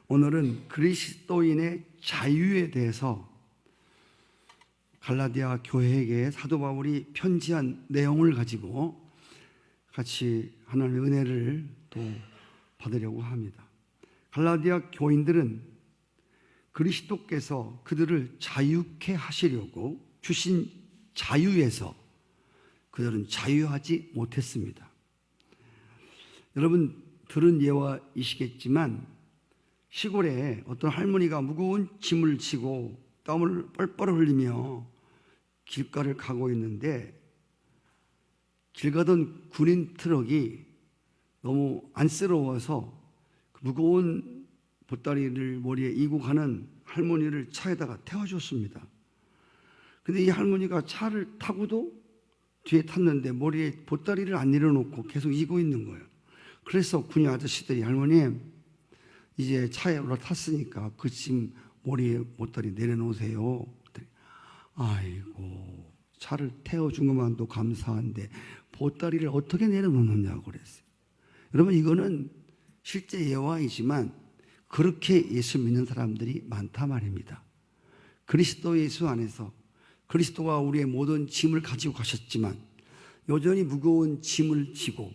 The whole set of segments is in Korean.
오늘은 그리스도인의 자유에 대해서 갈라디아 교회에게 사도 바울이 편지한 내용을 가지고 같이 하나님의 은혜를 또 받으려고 합니다. 갈라디아 교인들은 그리스도께서 그들을 자유케 하시려고 주신 자유에서 그들은 자유하지 못했습니다. 여러분 들은 예화이시겠지만 시골에 어떤 할머니가 무거운 짐을 지고 땀을 뻘뻘 흘리며 길가를 가고 있는데 길 가던 군인 트럭이 너무 안쓰러워서 그 무거운 보따리를 머리에 이고 가는 할머니를 차에다가 태워줬습니다. 근데 이 할머니가 차를 타고도 뒤에 탔는데 머리에 보따리를 안 내려놓고 계속 이고 있는 거예요. 그래서 군인 아저씨들이 할머니 이제 차에 올라탔으니까 그 짐 머리에 보따리 내려놓으세요. 아이고 차를 태워준 것만도 감사한데 보따리를 어떻게 내려놓느냐고 그랬어요. 여러분 이거는 실제 예화이지만 그렇게 예수 믿는 사람들이 많다 말입니다. 그리스도 예수 안에서 그리스도가 우리의 모든 짐을 가지고 가셨지만 여전히 무거운 짐을 지고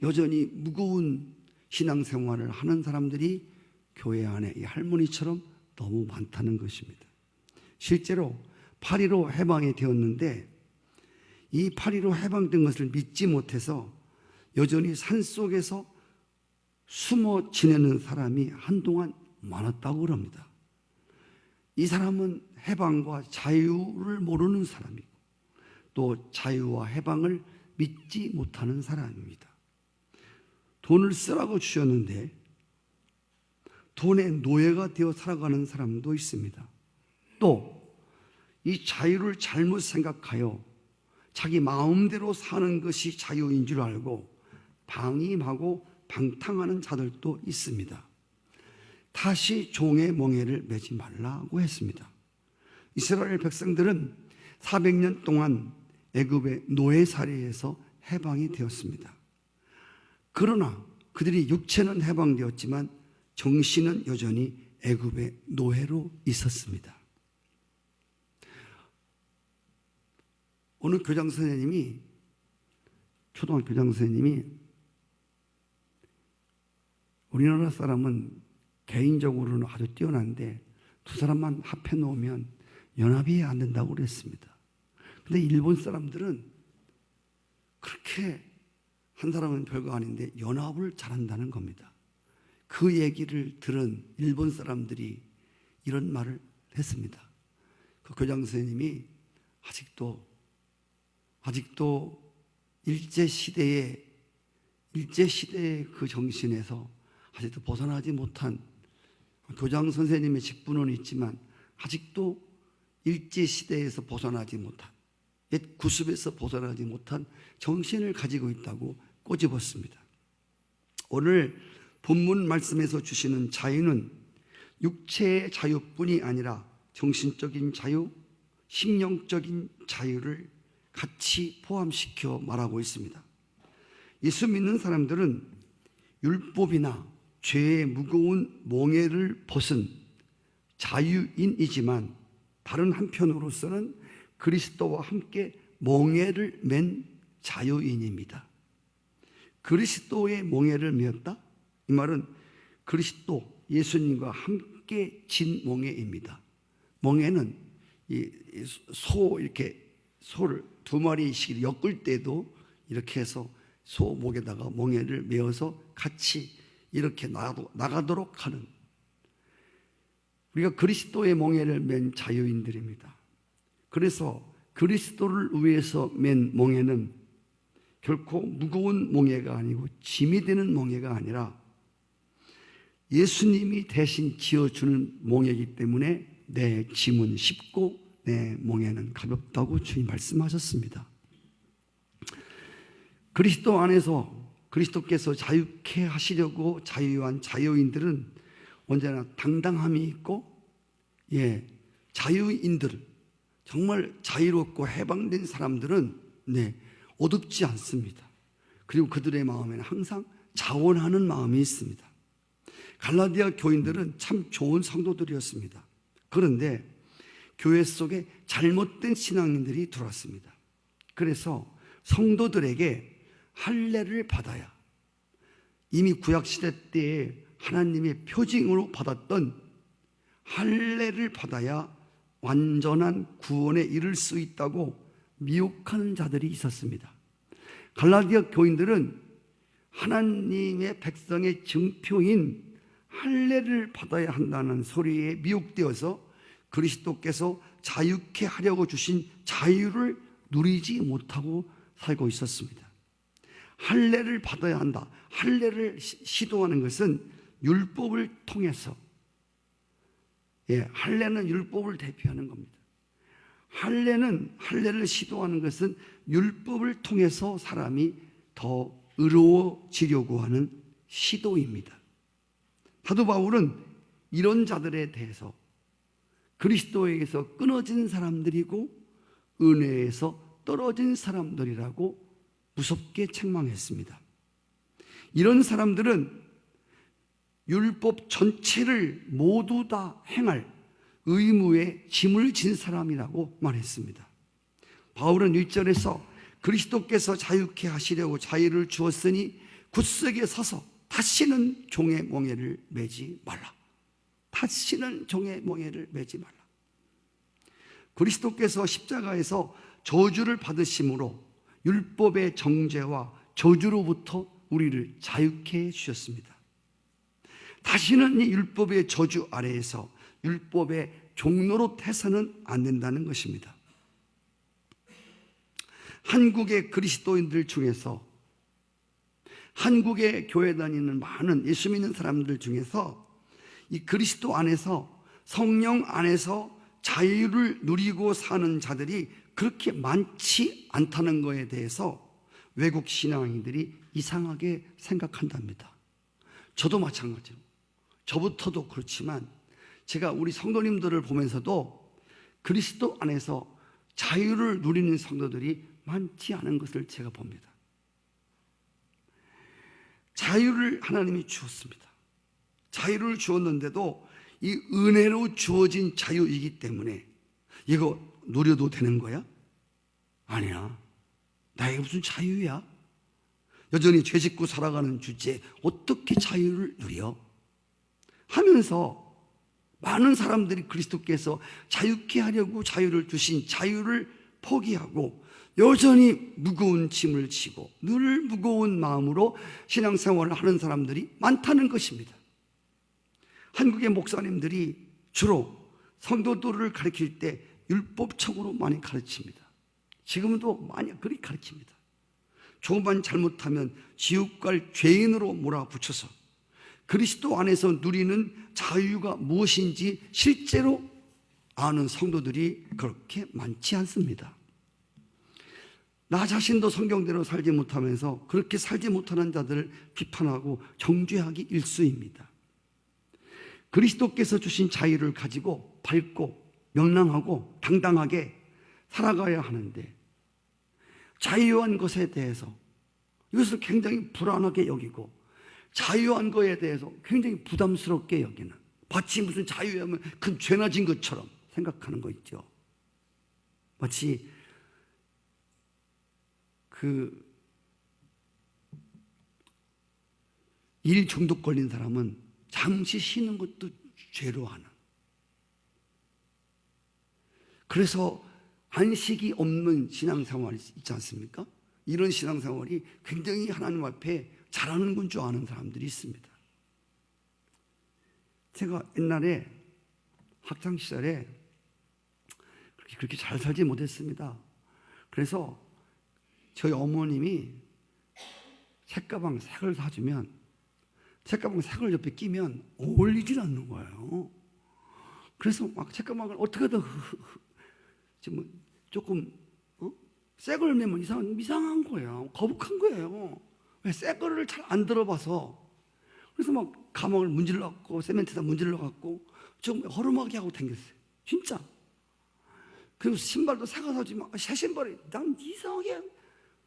여전히 무거운 신앙생활을 하는 사람들이 교회 안에 이 할머니처럼 너무 많다는 것입니다. 실제로 8.15 해방이 되었는데 이 8.15 해방된 것을 믿지 못해서 여전히 산속에서 숨어 지내는 사람이 한동안 많았다고 그럽니다. 이 사람은 해방과 자유를 모르는 사람이고 또 자유와 해방을 믿지 못하는 사람입니다. 돈을 쓰라고 주셨는데 돈의 노예가 되어 살아가는 사람도 있습니다. 또 이 자유를 잘못 생각하여 자기 마음대로 사는 것이 자유인 줄 알고 방임하고 방탕하는 자들도 있습니다. 다시 종의 멍에를 매지 말라고 했습니다. 이스라엘 백성들은 400년 동안 애굽의 노예살이에서 해방이 되었습니다. 그러나 그들이 육체는 해방되었지만 정신은 여전히 애굽의 노예로 있었습니다. 어느 교장 선생님이 초등학교 교장 선생님이 우리나라 사람은 개인적으로는 아주 뛰어난데 두 사람만 합해 놓으면 연합이 안 된다고 그랬습니다. 근데 일본 사람들은 그렇게 한 사람은 별거 아닌데 연합을 잘한다는 겁니다. 그 얘기를 들은 일본 사람들이 이런 말을 했습니다. 그 교장 선생님이 아직도 일제시대의 그 정신에서 아직도 벗어나지 못한 교장 선생님의 직분은 있지만 아직도 일제시대에서 벗어나지 못한 옛 구습에서 벗어나지 못한 정신을 가지고 있다고 꼬집었습니다. 오늘 본문 말씀에서 주시는 자유는 육체의 자유뿐이 아니라 정신적인 자유, 심령적인 자유를 같이 포함시켜 말하고 있습니다. 예수 믿는 사람들은 율법이나 죄의 무거운 멍에를 벗은 자유인이지만 다른 한편으로서는 그리스도와 함께 멍에를 맨 자유인입니다. 그리스도의 멍에를 메었다? 이 말은 그리스도 예수님과 함께 진 멍에입니다. 멍에는 소를 두 마리씩 엮을 때도 이렇게 해서 소 목에다가 멍에를 메어서 같이 이렇게 나가도록 하는 우리가 그리스도의 멍에를 맨 자유인들입니다. 그래서 그리스도를 위해서 맨 멍에는 결코 무거운 멍에가 아니고 짐이 되는 멍에가 아니라 예수님이 대신 지어주는 멍에이기 때문에 내 짐은 쉽고 내 멍에는 가볍다고 주님 말씀하셨습니다. 그리스도 안에서 그리스도께서 자유케 하시려고 자유한 자유인들은 언제나 당당함이 있고 자유인들 정말 자유롭고 해방된 사람들은 어둡지 않습니다. 그리고 그들의 마음에는 항상 자원하는 마음이 있습니다. 갈라디아 교인들은 참 좋은 성도들이었습니다. 그런데 교회 속에 잘못된 신앙인들이 들어왔습니다. 그래서 성도들에게 할례를 받아야, 이미 구약시대 때에 하나님의 표징으로 받았던 할례를 받아야 완전한 구원에 이를 수 있다고 미혹하는 자들이 있었습니다. 갈라디아 교인들은 하나님의 백성의 증표인 할례를 받아야 한다는 소리에 미혹되어서 그리스도께서 자유케 하려고 주신 자유를 누리지 못하고 살고 있었습니다. 할례를 받아야 한다. 할례를 시도하는 것은 율법을 통해서, 할례는 율법을 대표하는 겁니다. 할례를 시도하는 것은 율법을 통해서 사람이 더 의로워지려고 하는 시도입니다. 사도 바울은 이런 자들에 대해서 그리스도에게서 끊어진 사람들이고 은혜에서 떨어진 사람들이라고 무섭게 책망했습니다. 이런 사람들은 율법 전체를 모두 다 행할 의무에 짐을 진 사람이라고 말했습니다. 바울은 1절에서 그리스도께서 자유케 하시려고 자유를 주었으니 굳세게 서서 다시는 종의 멍에를 매지 말라. 다시는 종의 멍에를 매지 말라. 그리스도께서 십자가에서 저주를 받으심으로 율법의 정죄와 저주로부터 우리를 자유케 해주셨습니다. 다시는 이 율법의 저주 아래에서 율법의 종노릇 해서는 안 된다는 것입니다. 한국의 그리스도인들 중에서, 한국의 교회 다니는 많은 예수 믿는 사람들 중에서 이 그리스도 안에서, 성령 안에서 자유를 누리고 사는 자들이 그렇게 많지 않다는 것에 대해서 외국 신앙인들이 이상하게 생각한답니다. 저도 마찬가지로, 저부터도 그렇지만 제가 우리 성도님들을 보면서도 그리스도 안에서 자유를 누리는 성도들이 많지 않은 것을 제가 봅니다. 자유를 하나님이 주었습니다. 자유를 주었는데도 이 은혜로 주어진 자유이기 때문에 이거 누려도 되는 거야? 아니야. 나에게 무슨 자유야? 여전히 죄 짓고 살아가는 주제에 어떻게 자유를 누려? 하면서 많은 사람들이 그리스도께서 자유케 하려고 자유를 주신 자유를 포기하고 여전히 무거운 짐을 지고 늘 무거운 마음으로 신앙생활을 하는 사람들이 많다는 것입니다. 한국의 목사님들이 주로 성도들을 가르칠 때 율법적으로 많이 가르칩니다. 지금도 많이 그렇게 가르칩니다. 조금만 잘못하면 지옥 갈 죄인으로 몰아붙여서 그리스도 안에서 누리는 자유가 무엇인지 실제로 아는 성도들이 그렇게 많지 않습니다. 나 자신도 성경대로 살지 못하면서 그렇게 살지 못하는 자들을 비판하고 정죄하기 일쑤입니다. 그리스도께서 주신 자유를 가지고 밝고 명랑하고 당당하게 살아가야 하는데 자유한 것에 대해서 이것을 굉장히 불안하게 여기고 자유한 것에 대해서 굉장히 부담스럽게 여기는, 마치 무슨 자유하면 큰 죄나 진 것처럼 생각하는 거 있죠. 마치 일 중독 걸린 사람은 잠시 쉬는 것도 죄로 하는, 그래서 안식이 없는 신앙생활이 있지 않습니까? 이런 신앙생활이 굉장히 하나님 앞에 잘하는 건 줄 아는 사람들이 있습니다. 제가 옛날에 학창시절에 그렇게 잘 살지 못했습니다. 그래서 저희 어머님이 책가방 색을 사주면 책가방 색을 옆에 끼면 어울리질 않는 거예요. 그래서 막 책가방을 어떻게든 조금 새 걸 매면 이상한 거예요. 거북한 거예요. 왜 새 거를 잘 안 들어봐서. 그래서 막 가방을 문질러갖고 세멘트에다 문질러갖고 좀 허름하게 하고 다녔어요. 진짜. 그리고 신발도 새가 사주면 새 신발이 난 이상하게,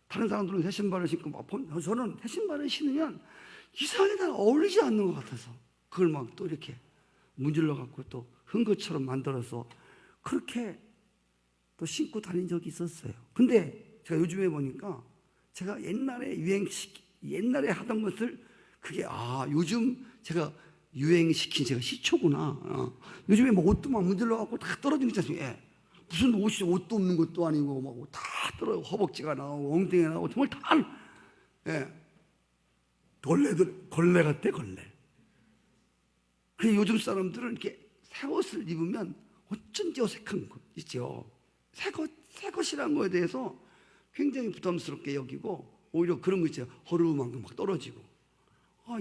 다른 사람들은 새 신발을 신고 막 저는 새 신발을 신으면 이상하게 난 어울리지 않는 것 같아서 그걸 막 또 이렇게 문질러 갖고 또 흔 것처럼 만들어서 그렇게 또 신고 다닌 적이 있었어요. 근데 제가 요즘에 보니까 제가 옛날에 하던 것을 그게 요즘 제가 유행시킨 제가 시초구나. 요즘에 뭐 옷도 막 문질러 갖고 다 떨어지는 거 있잖아요. 예. 무슨 옷도 없는 것도 아니고 막 다 떨어 허벅지가 나오고 엉덩이가 나오고 정말 다 걸레 같아 걸레. 그 요즘 사람들은 이렇게 새 옷을 입으면 어쩐지 어색한 거 있죠. 새 것이라는 거에 대해서 굉장히 부담스럽게 여기고 오히려 그런 거 있죠. 허름한 거 막 떨어지고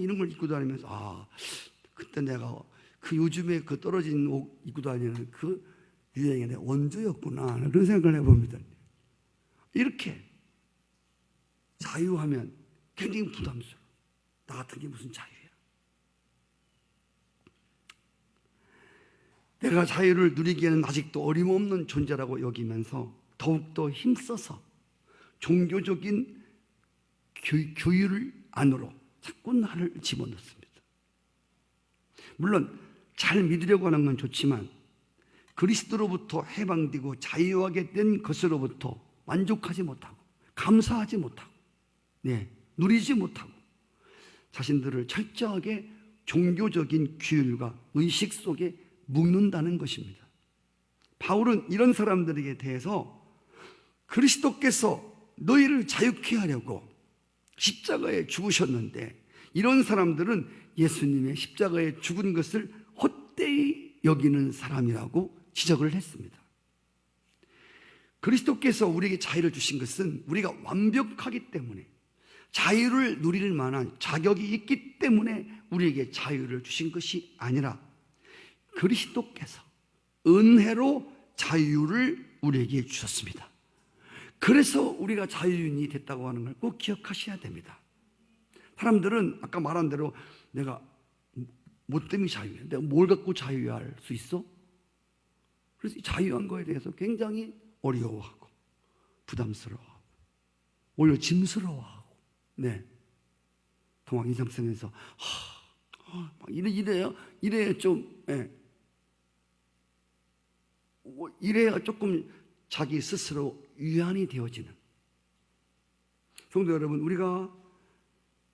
이런 걸 입고 다니면서 그때 내가 그 요즘에 그 떨어진 옷 입고 다니는 그 유행의 내 원조였구나 그런 생각을 해봅니다. 이렇게 자유하면 굉장히 부담스러워. 나 같은 게 무슨 자유야. 내가 자유를 누리기에는 아직도 어림없는 존재라고 여기면서 더욱더 힘써서 종교적인 교율 안으로 자꾸 나를 집어넣습니다. 물론 잘 믿으려고 하는 건 좋지만 그리스도로부터 해방되고 자유하게 된 것으로부터 만족하지 못하고 감사하지 못하고 누리지 못하고 자신들을 철저하게 종교적인 규율과 의식 속에 묶는다는 것입니다. 바울은 이런 사람들에게 대해서 그리스도께서 너희를 자유케 하려고 십자가에 죽으셨는데 이런 사람들은 예수님의 십자가에 죽은 것을 헛되이 여기는 사람이라고 지적을 했습니다. 그리스도께서 우리에게 자유를 주신 것은 우리가 완벽하기 때문에 자유를 누릴 만한 자격이 있기 때문에 우리에게 자유를 주신 것이 아니라 그리스도께서 은혜로 자유를 우리에게 주셨습니다. 그래서 우리가 자유인이 됐다고 하는 걸 꼭 기억하셔야 됩니다. 사람들은 아까 말한 대로 내가 뭐 때문에 자유해? 내가 뭘 갖고 자유할 수 있어? 그래서 자유한 거에 대해서 굉장히 어려워하고 부담스러워하고 오히려 짐스러워하고 동학 인상성에서 막 이래야 좀 이래야 조금 자기 스스로 위안이 되어지는. 성도 여러분, 우리가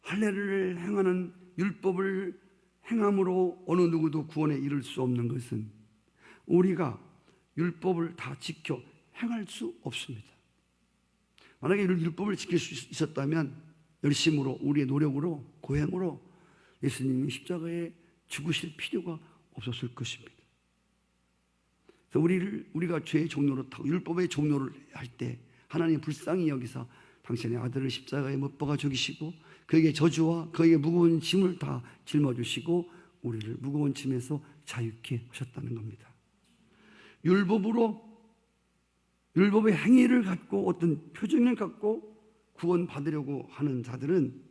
할례를 행하는 율법을 행함으로 어느 누구도 구원에 이를 수 없는 것은 우리가 율법을 다 지켜 행할 수 없습니다. 만약에 율법을 지킬 수 있었다면 열심으로 우리의 노력으로 고행으로 예수님이 십자가에 죽으실 필요가 없었을 것입니다. 그래서 우리가 죄의 종로를 타고 율법의 종로를 할 때 하나님 불쌍히 여기서 당신의 아들을 십자가에 못 박아 죽이시고 그에게 저주와 그에게 무거운 짐을 다 짊어주시고 우리를 무거운 짐에서 자유케 하셨다는 겁니다. 율법의 행위를 갖고 어떤 표정을 갖고 구원받으려고 하는 자들은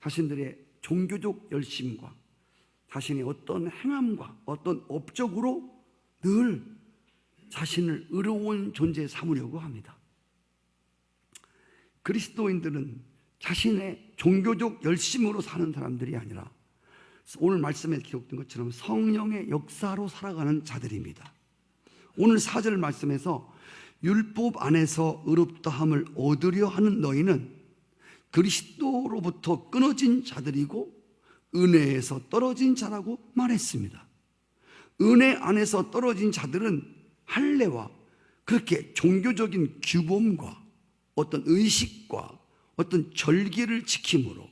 자신들의 종교적 열심과 자신의 어떤 행함과 어떤 업적으로 늘 자신을 의로운 존재 삼으려고 합니다. 그리스도인들은 자신의 종교적 열심으로 사는 사람들이 아니라 오늘 말씀에 기록된 것처럼 성령의 역사로 살아가는 자들입니다. 오늘 4절 말씀에서 율법 안에서 의롭다함을 얻으려 하는 너희는 그리스도로부터 끊어진 자들이고 은혜에서 떨어진 자라고 말했습니다. 은혜 안에서 떨어진 자들은 할례와 그렇게 종교적인 규범과 어떤 의식과 어떤 절기를 지킴으로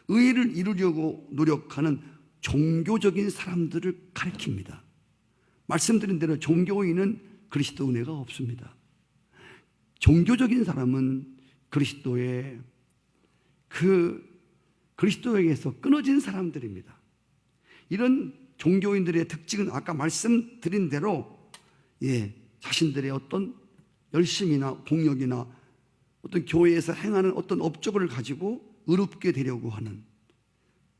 의를 이루려고 노력하는 종교적인 사람들을 가리킵니다. 말씀드린 대로 종교인은 그리스도 은혜가 없습니다. 종교적인 사람은 그리스도에게서 끊어진 사람들입니다. 이런 종교인들의 특징은 아까 말씀드린 대로 자신들의 어떤 열심이나 공력이나 어떤 교회에서 행하는 어떤 업적을 가지고 의롭게 되려고 하는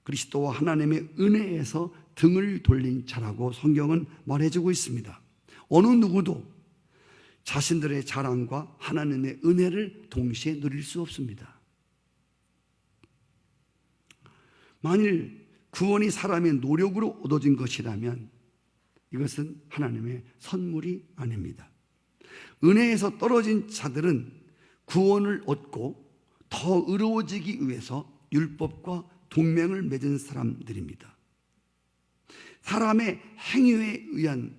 그리스도와 하나님의 은혜에서 등을 돌린 자라고 성경은 말해주고 있습니다. 어느 누구도 자신들의 자랑과 하나님의 은혜를 동시에 누릴 수 없습니다. 만일 구원이 사람의 노력으로 얻어진 것이라면 이것은 하나님의 선물이 아닙니다. 은혜에서 떨어진 자들은 구원을 얻고 더 의로워지기 위해서 율법과 동맹을 맺은 사람들입니다. 사람의 행위에 의한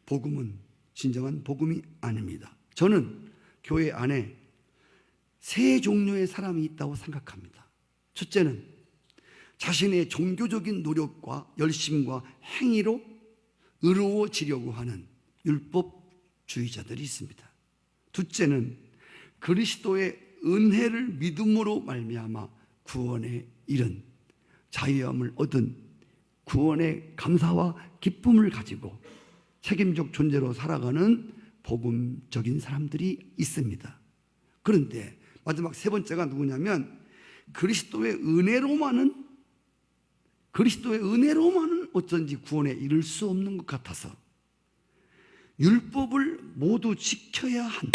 복음은 진정한 복음이 아닙니다. 저는 교회 안에 세 종류의 사람이 있다고 생각합니다. 첫째는 자신의 종교적인 노력과 열심과 행위로 의로워지려고 하는 율법주의자들이 있습니다. 둘째는 그리스도의 은혜를 믿음으로 말미암아 구원에 이른 자유함을 얻은 구원의 감사와 기쁨을 가지고 책임적 존재로 살아가는 복음적인 사람들이 있습니다. 그런데 마지막 세 번째가 누구냐면 그리스도의 은혜로만은 어쩐지 구원에 이를 수 없는 것 같아서 율법을 모두 지켜야 한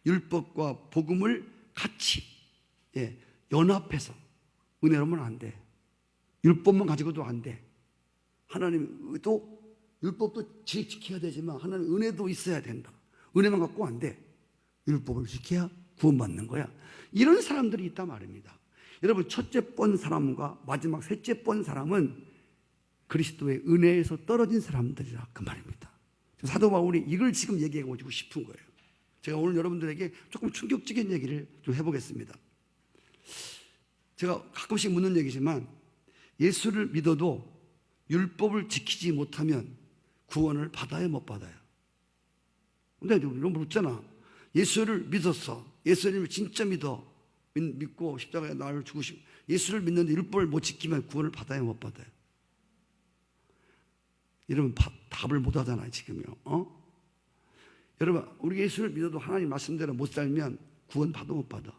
율법과 복음을 같이 연합해서 은혜로만 안 돼. 율법만 가지고도 안 돼. 하나님도 율법도 지켜야 되지만 하나님 은혜도 있어야 된다. 은혜만 갖고 안 돼. 율법을 지켜야 구원받는 거야. 이런 사람들이 있단 말입니다. 여러분, 첫째 번 사람과 마지막 셋째 번 사람은 그리스도의 은혜에서 떨어진 사람들이라 그 말입니다. 사도 바울이 이걸 지금 얘기하고 싶은 거예요. 제가 오늘 여러분들에게 조금 충격적인 얘기를 좀 해보겠습니다. 제가 가끔씩 묻는 얘기지만 예수를 믿어도 율법을 지키지 못하면 구원을 받아요, 못 받아요? 근데 이런 거 묻잖아. 예수를 믿었어. 예수님을 진짜 믿고 십자가에 나를 죽으시고 예수를 믿는데 율법을 못 지키면 구원을 받아요, 못 받아요? 여러분 답을 못 하잖아요, 지금요. 여러분, 우리 예수를 믿어도 하나님 말씀대로 못 살면 구원 받아, 못 받아?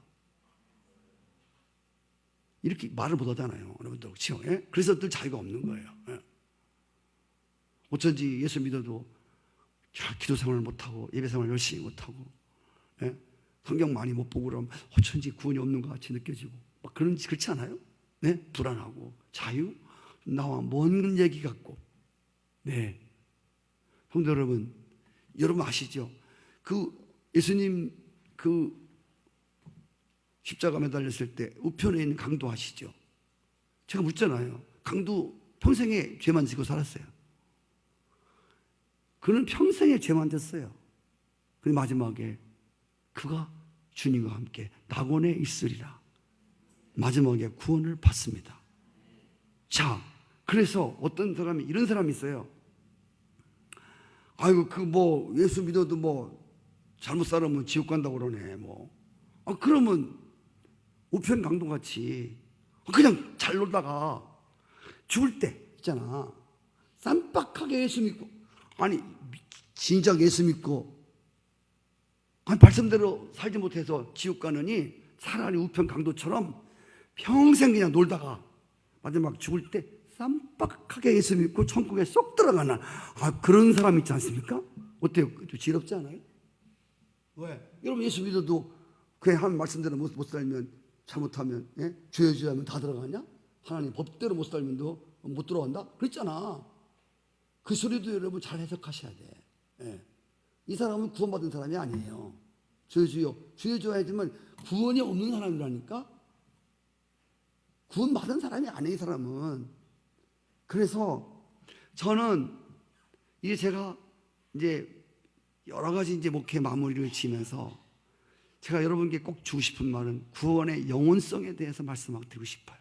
이렇게 말을 못 하잖아요, 여러분들. 그렇죠? 예? 그래서 늘 자유가 없는 거예요. 예. 어쩐지 예수 믿어도 기도 생활을 못하고 예배 생활을 열심히 못하고 성경 많이 못 보고 그러면 어쩐지 구원이 없는 것 같이 느껴지고 막 그렇지 않아요? 네? 불안하고 자유? 나와 먼 얘기 같고. 네. 성도 여러분 아시죠? 그 예수님 그 십자가 매달렸을 때 우편에 있는 강도 아시죠? 제가 묻잖아요. 강도 평생에 죄만 지고 살았어요. 그는 평생에 죄만 졌어요. 그리고 마지막에 그가 주님과 함께 낙원에 있으리라. 마지막에 구원을 받습니다. 자, 그래서 어떤 사람이 이런 사람이 있어요. 아이고 예수 믿어도 잘못 살으면 지옥 간다고 그러네. 그러면 우편 강도같이 그냥 잘 놀다가 죽을 때 있잖아. 쌈박하게 예수 믿고 진작 예수 믿고 말씀대로 살지 못해서 지옥 가느니 차라리 우편 강도처럼 평생 그냥 놀다가 마지막 죽을 때 쌈박하게 예수 믿고 천국에 쏙 들어가는 그런 사람 있지 않습니까? 어때요? 좀 지럽지 않아요? 왜? 여러분 예수 믿어도 그냥 한 말씀대로 못 살면 잘못하면 죄하면 다 들어가냐? 하나님 법대로 못 살면 못 들어간다? 그랬잖아. 그 소리도 여러분 잘 해석하셔야 돼. 이 사람은 구원받은 사람이 아니에요. 주여 해야지만 구원이 없는 사람이라니까. 구원받은 사람이 아니에요, 이 사람은. 그래서 저는 제가 여러 가지 목회 마무리를 지면서 제가 여러분께 꼭 주고 싶은 말은 구원의 영원성에 대해서 말씀드리고 싶어요.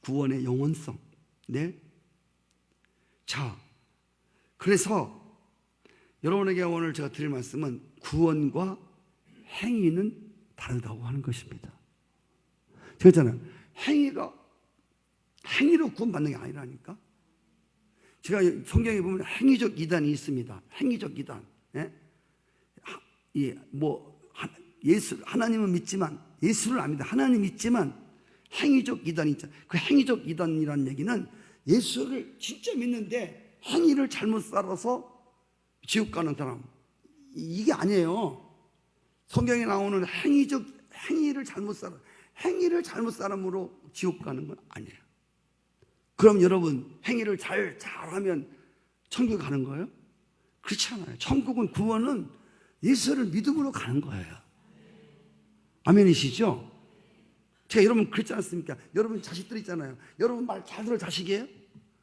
구원의 영원성. 네? 자, 그래서 여러분에게 오늘 제가 드릴 말씀은 구원과 행위는 다르다고 하는 것입니다. 제가 했잖아요. 행위로 구원받는 게 아니라니까. 제가 성경에 보면 행위적 이단이 있습니다. 행위적 이단. 하나님은 믿지만 예수를 압니다. 하나님 믿지만 행위적 이단이 있잖아요. 그 행위적 이단이라는 얘기는 예수를 진짜 믿는데 행위를 잘못 살아서 지옥 가는 사람, 이게 아니에요. 성경에 나오는 행위를 잘못 살아, 행위를 잘못 사람으로 지옥 가는 건 아니에요. 그럼 여러분 행위를 잘하면 천국에 가는 거예요? 그렇지 않아요. 천국은 구원은 예수를 믿음으로 가는 거예요. 아멘이시죠? 제가 여러분 그랬지 않습니까? 여러분 자식들 있잖아요. 여러분 말 잘 들을 자식이에요?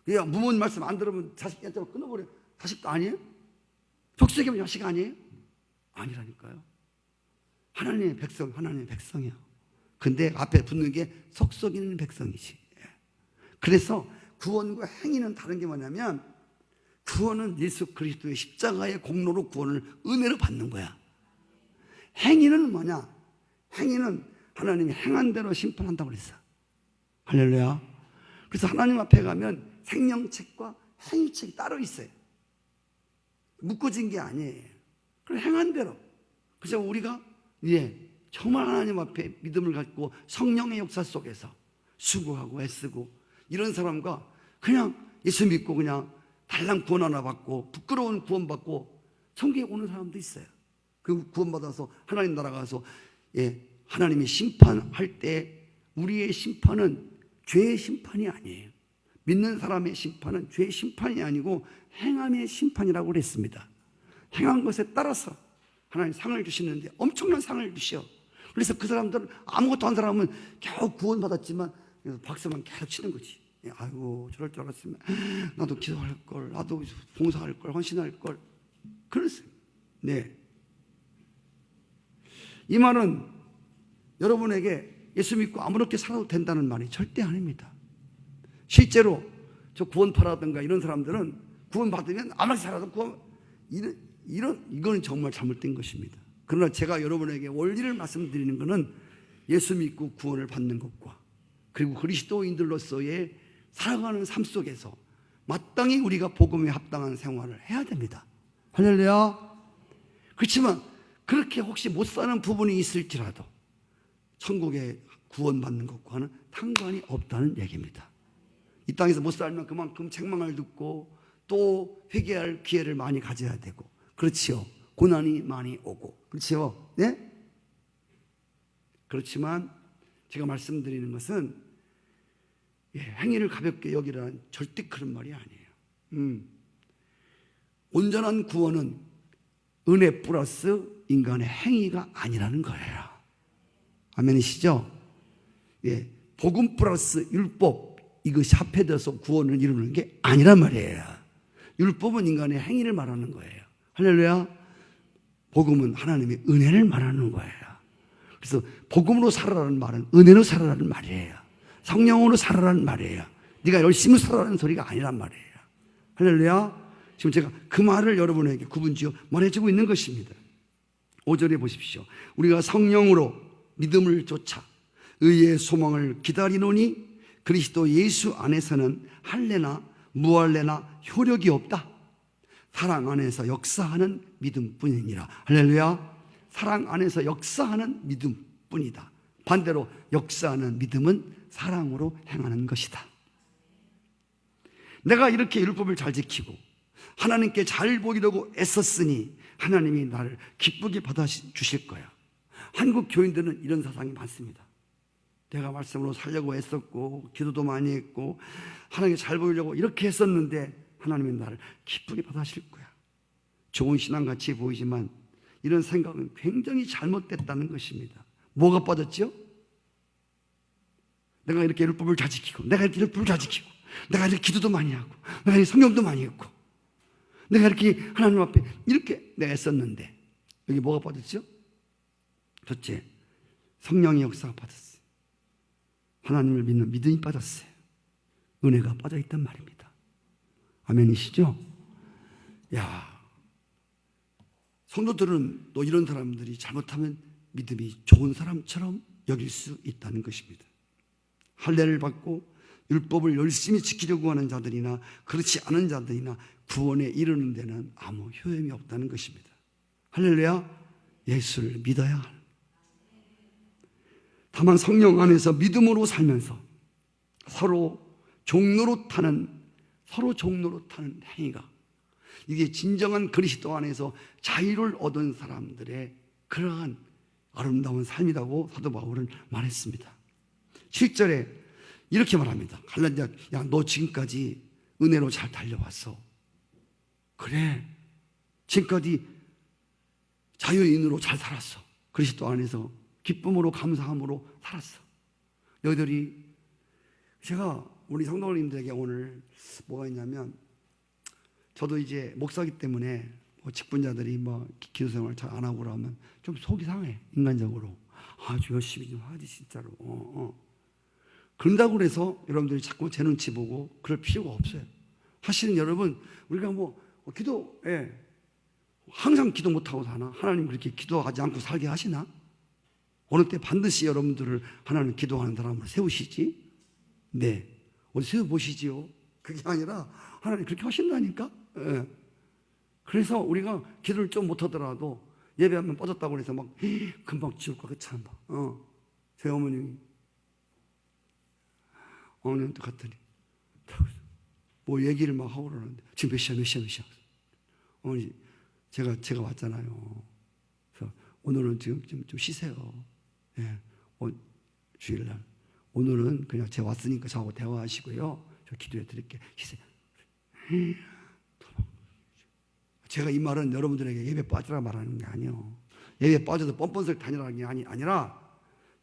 그냥 부모님 말씀 안 들으면 자식한테 끊어버려요. 자식도 아니에요? 족쇄기면 자식 아니에요? 아니라니까요. 하나님의 백성, 하나님의 백성이요. 근데 앞에 붙는 게 속썩이는 백성이지. 그래서 구원과 행위는 다른 게 뭐냐면, 구원은 예수 그리스도의 십자가의 공로로 구원을 은혜로 받는 거야. 행위는 뭐냐? 행위는 하나님이 행한 대로 심판한다고 그랬어. 할렐루야. 그래서 하나님 앞에 가면 생명책과 행위책이 따로 있어요. 묶어진 게 아니에요. 그럼 행한 대로. 그래서 우리가 정말 하나님 앞에 믿음을 갖고 성령의 역사 속에서 수고하고 애쓰고 이런 사람과 그냥 예수 믿고 그냥 달랑 구원 하나 받고 부끄러운 구원 받고 천국에 오는 사람도 있어요. 그 구원 받아서 하나님 나라 가서 하나님이 심판할 때 우리의 심판은 죄의 심판이 아니에요. 믿는 사람의 심판은 죄의 심판이 아니고 행함의 심판이라고 그랬습니다. 행한 것에 따라서 하나님 상을 주시는데 엄청난 상을 주셔. 그래서 그 사람들은 아무것도 한 사람은 겨우 구원 받았지만 박수만 계속 치는 거지. 아이고 저럴 줄 알았으면 나도 기도할 걸, 나도 봉사할 걸, 헌신할 걸. 그랬어요. 이 말은 여러분에게 예수 믿고 아무렇게 살아도 된다는 말이 절대 아닙니다. 실제로 저 구원파라든가 이런 사람들은 구원 받으면 아무렇게 살아도 이건 정말 잘못된 것입니다. 그러나 제가 여러분에게 원리를 말씀드리는 것은 예수 믿고 구원을 받는 것과 그리고 그리스도인들로서의 살아가는 삶 속에서 마땅히 우리가 복음에 합당한 생활을 해야 됩니다. 할렐루야. 그렇지만 그렇게 혹시 못 사는 부분이 있을지라도 천국에 구원받는 것과는 상관이 없다는 얘기입니다. 이 땅에서 못 살면 그만큼 책망을 듣고 또 회개할 기회를 많이 가져야 되고, 그렇지요. 고난이 많이 오고, 그렇지요. 네? 그렇지만 제가 말씀드리는 것은 행위를 가볍게 여기라는 절대 그런 말이 아니에요. 온전한 구원은 은혜 플러스 인간의 행위가 아니라는 거예요. 아멘이시죠? 복음 플러스 율법, 이것이 합해져서 구원을 이루는 게 아니란 말이에요. 율법은 인간의 행위를 말하는 거예요. 할렐루야. 복음은 하나님의 은혜를 말하는 거예요. 그래서 복음으로 살아라는 말은 은혜로 살아라는 말이에요. 성령으로 살아라는 말이에요. 네가 열심히 살아라는 소리가 아니란 말이에요. 할렐루야. 지금 제가 그 말을 여러분에게 구분지어 말해주고 있는 것입니다. 5절에 보십시오. 우리가 성령으로 믿음을 쫓아 의의 소망을 기다리노니 그리스도 예수 안에서는 할례나 무할례나 효력이 없다. 사랑 안에서 역사하는 믿음뿐이니라. 할렐루야. 사랑 안에서 역사하는 믿음뿐이다. 반대로 역사하는 믿음은 사랑으로 행하는 것이다. 내가 이렇게 율법을 잘 지키고 하나님께 잘 보이려고 애썼으니 하나님이 나를 기쁘게 받아주실 거야. 한국 교인들은 이런 사상이 많습니다. 내가 말씀으로 살려고 애썼고 기도도 많이 했고 하나님께 잘 보이려고 이렇게 했었는데 하나님이 나를 기쁘게 받아주실 거야. 좋은 신앙같이 보이지만 이런 생각은 굉장히 잘못됐다는 것입니다. 뭐가 빠졌죠? 내가 이렇게 율법을 잘 지키고 내가 이렇게 율법을 잘 지키고 내가 이렇게 기도도 많이 하고 내가 이렇게 성경도 많이 읽고 내가 이렇게 하나님 앞에 이렇게 내가 애썼는데 여기 뭐가 빠졌죠? 첫째, 성령의 역사가 빠졌어요. 하나님을 믿는 믿음이 빠졌어요. 은혜가 빠져있단 말입니다. 아멘이시죠? 성도들은 또 이런 사람들이 잘못하면 믿음이 좋은 사람처럼 여길 수 있다는 것입니다. 할례를 받고 율법을 열심히 지키려고 하는 자들이나 그렇지 않은 자들이나 구원에 이르는 데는 아무 효용이 없다는 것입니다. 할렐루야. 예수를 믿어야 합니다. 다만 성령 안에서 믿음으로 살면서 서로 종로로 타는 행위가 이게 진정한 그리스도 안에서 자유를 얻은 사람들의 그러한 아름다운 삶이라고 사도 바울은 말했습니다. 7절에 이렇게 말합니다. 갈라디아, 야, 너 지금까지 은혜로 잘 달려왔어. 그래. 지금까지 자유인으로 잘 살았어. 그리스도 안에서 기쁨으로 감사함으로 살았어. 너희들이, 제가 우리 성도님들에게 오늘 뭐가 있냐면, 저도 이제 목사기 때문에 뭐 직분자들이 뭐 기도 생활 잘 안 하고 그러면 좀 속이 상해, 인간적으로. 아주 열심히 좀 하지 진짜로. 그런다고 그래서 여러분들이 자꾸 제 눈치 보고 그럴 필요가 없어요. 사실은 여러분, 우리가 뭐 항상 기도 못하고 사나? 하나님 그렇게 기도하지 않고 살게 하시나? 어느 때 반드시 여러분들을 하나님 기도하는 사람을 세우시지? 네. 어디 세워보시지요? 그게 아니라 하나님 그렇게 하신다니까? 예. 그래서 우리가 기도를 좀 못하더라도 예배하면 빠졌다고 해서 막 금방 지울 것 같이 한다. 저희 어머님한테 갔더니 뭐 얘기를 막 하고 그러는데 지금 몇 시야? 어머니, 제가 왔잖아요. 그래서 오늘은 지금 좀 쉬세요. 예. 주일날. 오늘은 그냥 제가 왔으니까 저하고 대화하시고요. 저 기도해 드릴게. 쉬세요. 제가 이 말은 여러분들에게 예배 빠지라 말하는 게 아니에요. 예배 빠져서 뻔뻔스럽게 다니라는 게 아니라,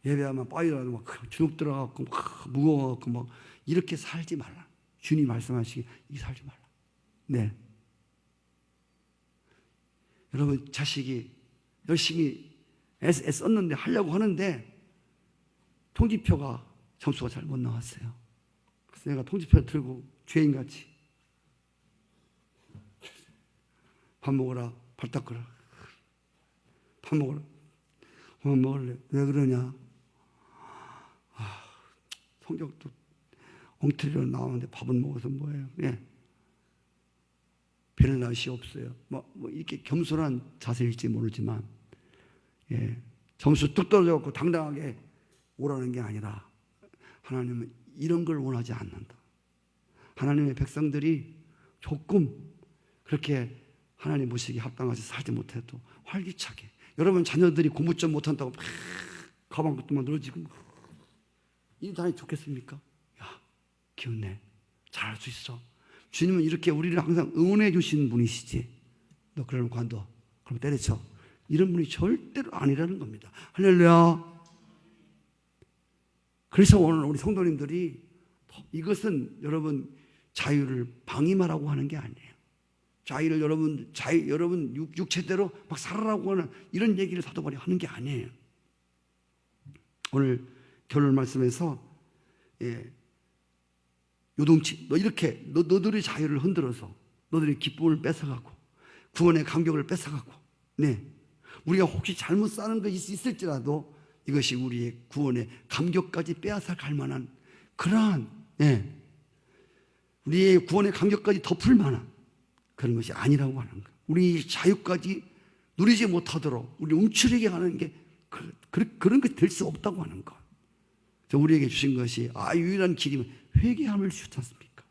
예배하면 빠지라도 막 주눅 들어가고 막 무거워갖고 막 이렇게 살지 말라. 주님 말씀하시기, 이 살지 말라. 네. 여러분, 자식이 열심히 애썼는데 하려고 하는데 통지표가 점수가 잘 못 나왔어요. 그래서 내가 통지표를 들고 죄인같이 밥 먹어라, 발 닦으라. 밥 먹어라. 그만 먹을래. 왜 그러냐? 성적도 엉터리로 나오는데 밥은 먹어서 뭐예요? 예. 별 날씨 없어요. 뭐 이렇게 겸손한 자세일지 모르지만, 예. 점수 뚝 떨어져갖고 당당하게 오라는 게 아니라, 하나님은 이런 걸 원하지 않는다. 하나님의 백성들이 조금 그렇게 하나님 모시기 합당하지 살지 못해도 활기차게, 여러분 자녀들이 공부 좀 못한다고 막 가방 것도만 늘어지고 이 다니 좋겠습니까? 야, 기운내, 잘할 수 있어. 주님은 이렇게 우리를 항상 응원해 주시는 분이시지. 너 그러면 관둬, 그럼 때려쳐, 이런 분이 절대로 아니라는 겁니다. 할렐루야. 그래서 오늘 우리 성도님들이, 이것은 여러분 자유를 방임하라고 하는 게 아니에요. 자유를 여러분 육체대로 막 살아라고 하는 이런 얘기를 사도 바울이 하는 게 아니에요. 오늘 결론 말씀에서, 요동치, 너들의 자유를 흔들어서 너들의 기쁨을 뺏어가고 구원의 감격을 뺏어가고, 네, 우리가 혹시 잘못 사는 것이 있을지라도 이것이 우리의 구원의 감격까지 빼앗아 갈 만한 그러한, 우리의 구원의 감격까지 덮을 만한 그런 것이 아니라고 하는 거예요. 우리 자유까지 누리지 못하도록 우리 움츠리게 하는 게 그런 게 될 수 없다고 하는 것. 우리에게 주신 것이 유일한 길이면 회개함을 주셨지 않습니까?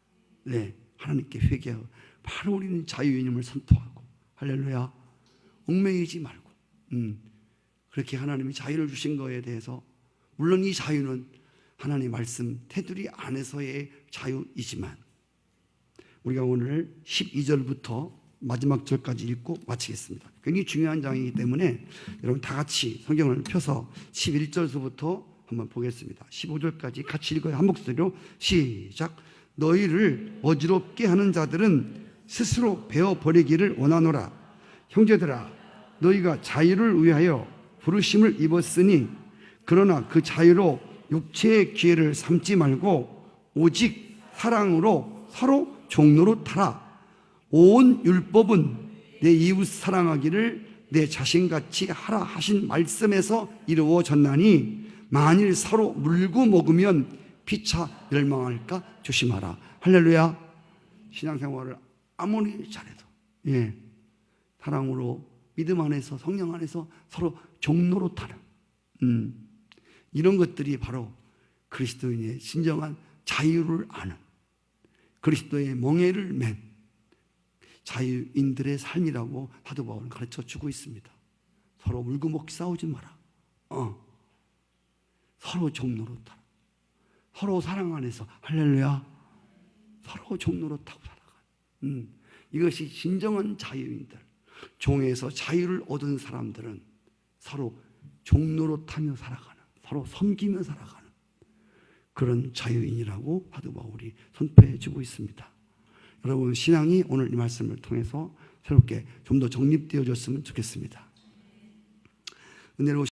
네, 하나님께 회개하고 바로 우리는 자유인임을 선포하고, 할렐루야, 얽매이지 말고, 그렇게 하나님이 자유를 주신 거에 대해서, 물론 이 자유는 하나님의 말씀 테두리 안에서의 자유이지만, 우리가 오늘 12절부터 마지막 절까지 읽고 마치겠습니다. 굉장히 중요한 장이기 때문에 여러분 다 같이 성경을 펴서 11절서부터 한번 보겠습니다. 15절까지 같이 읽어요. 한 목소리로 시작. 너희를 어지럽게 하는 자들은 스스로 베어버리기를 원하노라. 형제들아, 너희가 자유를 위하여 부르심을 입었으니, 그러나 그 자유로 육체의 기회를 삼지 말고 오직 사랑으로 서로 종로로 타라. 온 율법은 내 이웃 사랑하기를 내 자신같이 하라 하신 말씀에서 이루어졌나니, 만일 서로 물고 먹으면 피차 멸망할까 조심하라. 할렐루야. 신앙생활을 아무리 잘해도, 사랑으로, 믿음 안에서, 성령 안에서 서로 종로로 타는, 이런 것들이 바로 그리스도인의 진정한 자유를 아는, 그리스도의 멍에를 맨 자유인들의 삶이라고 사도 바울은 가르쳐 주고 있습니다. 서로 물고 먹기 싸우지 마라. 서로 종로로 타라. 서로 사랑 안에서 할렐루야 서로 종로로 타고 살아가는 이것이 진정한 자유인들, 종에서 자유를 얻은 사람들은 서로 종로로 타며 살아가는, 서로 섬기며 살아가는 그런 자유인이라고 사도 바울이 선포해 주고 있습니다. 여러분 신앙이 오늘 이 말씀을 통해서 새롭게 좀 더 정립되어졌으면 좋겠습니다. 은혜로